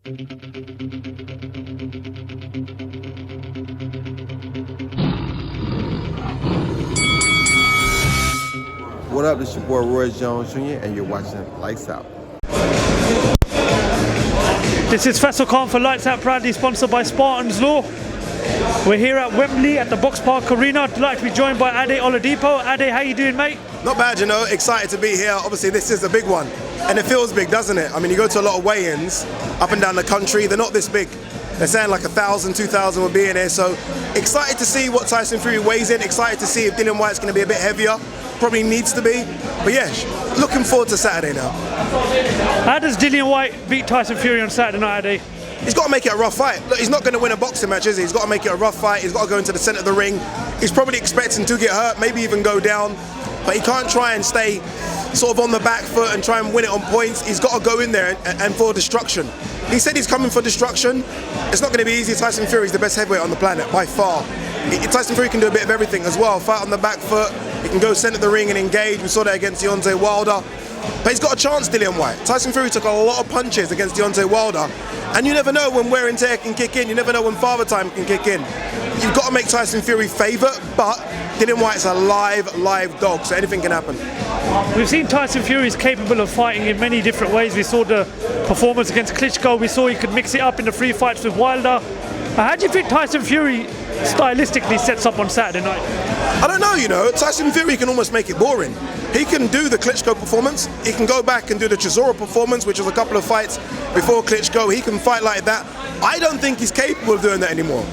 What up, it's your boy Roy Jones Jr. and you're watching Lights Out. This is Faisal Khan for Lights Out, proudly sponsored by Spartans Law. We're here at Wembley at the Box Park Arena. Delighted to be joined by Ade Oladipo. Ade, how you doing, mate? Not bad, you know, excited to be here. Obviously this is a big one and it feels big, doesn't it? I mean, you go to a lot of weigh-ins up and down the country, they're not this big. They're saying like 1,000, 2,000 will be in here, so excited to see what Tyson Fury weighs in, excited to see if Dillon White's going to be a bit heavier, probably needs to be, but yeah, looking forward to Saturday now. How does Dillon White beat Tyson Fury on Saturday night, Ade? He's got to make it a rough fight. Look, he's not going to win a boxing match, is he? He's got to make it a rough fight, he's got to go into the centre of the ring. He's probably expecting to get hurt, maybe even go down, but he can't try and stay sort of on the back foot and try and win it on points. He's got to go in there and for destruction. He said he's coming for destruction. It's not going to be easy. Tyson Fury is the best heavyweight on the planet, by far. Tyson Fury can do a bit of everything as well. Fight on the back foot, he can go centre of the ring and engage. We saw that against Deontay Wilder. But he's got a chance, Dillon White. Tyson Fury took a lot of punches against Deontay Wilder. And you never know when wear and tear can kick in. You never know when father time can kick in. You've got to make Tyson Fury favourite, but Dillon White's a live dog, so anything can happen. We've seen Tyson Fury is capable of fighting in many different ways. We saw the performance against Klitschko. We saw he could mix it up in the free fights with Wilder. How do you think Tyson Fury stylistically sets up on Saturday night? I don't know, you know, Tyson Fury can almost make it boring. He can do the Klitschko performance, he can go back and do the Chisora performance, which was a couple of fights before Klitschko. He can fight like that. I don't think he's capable of doing that anymore.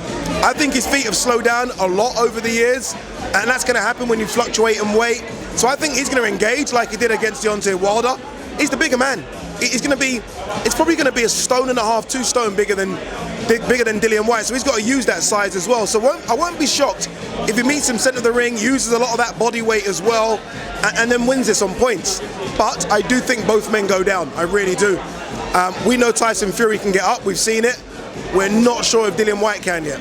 I think his feet have slowed down a lot over the years, and that's going to happen when you fluctuate in weight. So I think he's going to engage like he did against Deontay Wilder. He's the bigger man. It's probably going to be a stone and a half, 2 stone bigger than Dillon White, so he's got to use that size as well. So I won't be shocked if he meets him centre of the ring, uses a lot of that body weight as well, and then wins this on points. But I do think both men go down, I really do. We know Tyson Fury can get up, we've seen it. We're not sure if Dillon White can yet.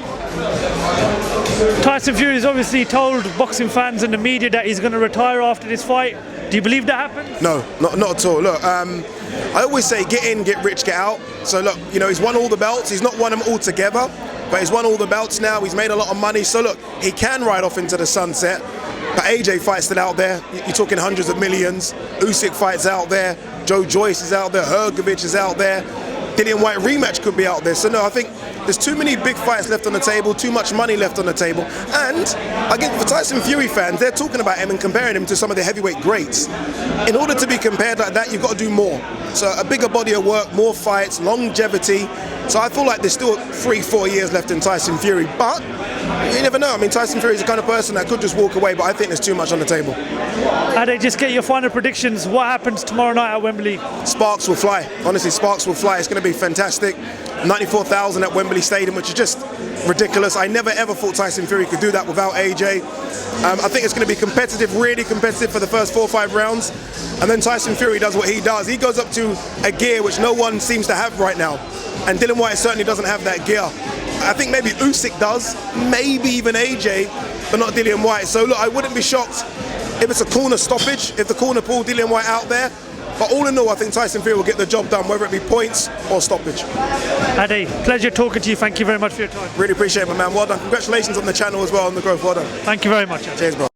Tyson Fury has obviously told boxing fans and the media that he's going to retire after this fight. Do you believe that happens? No, not at all. Look, I always say get in, get rich, get out. So look, you know, he's won all the belts. He's not won them all together, but he's won all the belts now. He's made a lot of money. So look, he can ride off into the sunset. But AJ fight's still out there. You're talking hundreds of millions. Usyk fight's out there. Joe Joyce is out there. Hrgovic is out there. Dillon White rematch could be out there. So no, I think there's too many big fights left on the table, too much money left on the table. And again, for Tyson Fury fans, they're talking about him and comparing him to some of the heavyweight greats. In order to be compared like that, you've got to do more. So a bigger body of work, more fights, longevity. So I feel like there's still 3-4 years left in Tyson Fury, but you never know. I mean, Tyson Fury is the kind of person that could just walk away, but I think there's too much on the table. Ade, just get your final predictions. What happens tomorrow night at Wembley? Sparks will fly. Honestly, sparks will fly. It's going to be fantastic. 94,000 at Wembley Stadium, which is just ridiculous. I never ever thought Tyson Fury could do that without AJ. I think it's going to be competitive, really competitive for the first 4 or 5 rounds. And then Tyson Fury does what he does. He goes up to a gear which no one seems to have right now. And Dillon White certainly doesn't have that gear. I think maybe Usyk does, maybe even AJ, but not Dillon White. So look, I wouldn't be shocked if it's a corner stoppage, if the corner pulled Dillon White out there. But all in all, I think Tyson Fury will get the job done, whether it be points or stoppage. Ade, pleasure talking to you. Thank you very much for your time. Really appreciate it, my man. Well done. Congratulations on the channel as well, on the growth. Well done. Thank you very much. Cheers, bro.